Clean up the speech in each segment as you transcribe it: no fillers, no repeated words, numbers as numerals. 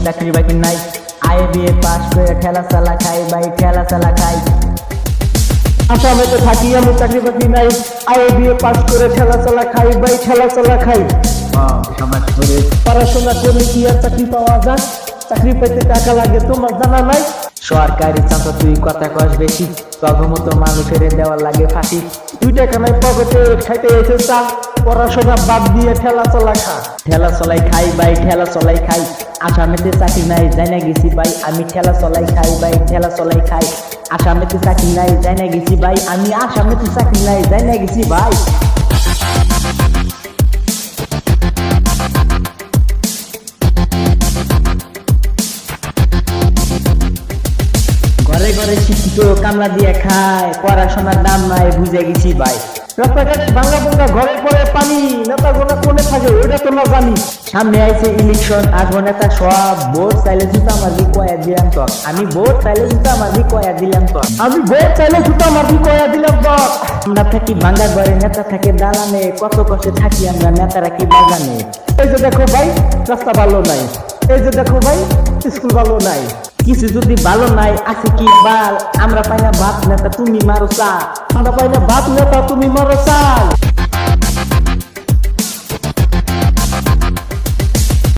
চাকরি বাকরি নাই, আয়ে বিয়ে পাস করে ঠেলা চালা খাই ভাই, ঠেলা চালা খাই। আসামেতে থাকি আমি, চাকরি বাকরি নাই, আয়ে বিয়ে পাস করে ঠেলা চালা খাই ভাই, ঠেলা চালা খাই। সমাজ করে পড়াশোনা করলে কি আর চাকরি পাওয়া যায়? চাকরি পেতে টাকা লাগে তোমার জানা নাই? সরকারি চাকরি তুই কথা কস বেশি, তগমতো মানুষের দেওয়ার লাগে ফাঁসি। 2 টাকা নাই পকেটে, খাইতে এসে চা, পড়াশোনা বাদ দিয়ে ঠেলা চালা খা। ঠেলা চলাই খাই ভাই, ঠেলা চলাই খাই। আসামেতে চাকরি নাই জানা গেছি ভাই, আমি ঠেলা চলাই খাই ভাই, ঠেলা চলাই খাই। আসামেতে চাকরি নাই জানা গেছি ভাই, আমি আসামেতে চাকরি নাই জানা গেছি ভাই। ঘরে ঘরে শিক্ষিত কামলা দিয়ে খায়, পড়াশোনার দাম নাই বুঝে গেছি ভাই। রাস্তাঘাট ভাঙা ভাঙা, ঘরে পরে পানি, নেতা গোনা কোনে থাকে ওইটা তো না জানি। সামনে আইছে ইলেকশন, আগো নেতা সব, ভোট চাইলে জুতা মারবি কয়া দিলাম তো, আমি ভোট চাইলে জুতা মারবি কয়া দিলাম তো, আমি ভোট চাইলে জুতা মারবি কয়া দিলাম তো। আমরা থাকি ভাঙ্গা ঘরে, নেতা থাকে দালানে, কত কষ্টে থাকি আমরা, নেতারা কি বাগানে। এই যে দেখো ভাই রাস্তা ভালো নাই, এই যে দেখো ভাই স্কুল ভালো নাই। কিছু যদি ভালো নাই আছে কি বাল, আমরা পাই না ভাত, নেতা তুমি মারো চা। আমরা পাই না ভাত, নেতা তুমি মারো চাল।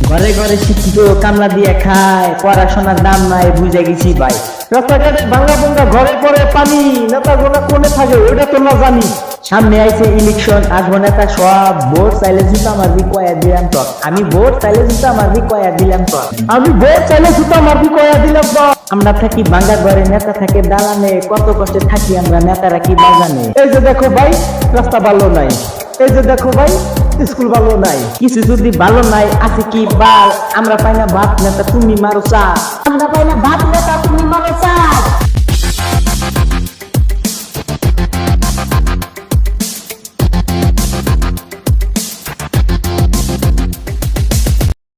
ঘরে ঘরে শিক্ষিত কামলা দিয়ে খায়, পড়াশোনার দাম নাই বুঝে গেছি ভাই। রাস্তাঘাটে ভাঙা ভাঙা, ঘরে পরে পানি, নেতা গোনা কোনে থাকে ওইটা তো না জানি। সামনে আইছে ইলেকশন, আগো নেতা সব, ভোট চাইলে জুতা মারবি কয়া দিলাম তো, আমি ভোট চাইলে জুতা মারবি কয়া দিলাম তো, আমি ভোট চাইলে জুতা মারবি কয়া দিলাম তো। আমরা থাকি ভাঙ্গা ঘরে, নেতা থাকে দালানে, কত কষ্টে থাকি আমরা, নেতারা কি বাগানে। এই যে দেখো ভাই রাস্তা ভালো নাই, এই যে দেখো ভাই স্কুল ভালো নাই। কিছু যদি ভালো নাই আছে কি বাল, আমরা পাই না ভাত, নেতা তুমি মারো চা। আমরা পাই না ভাত, নেতা তুমি মারো চা।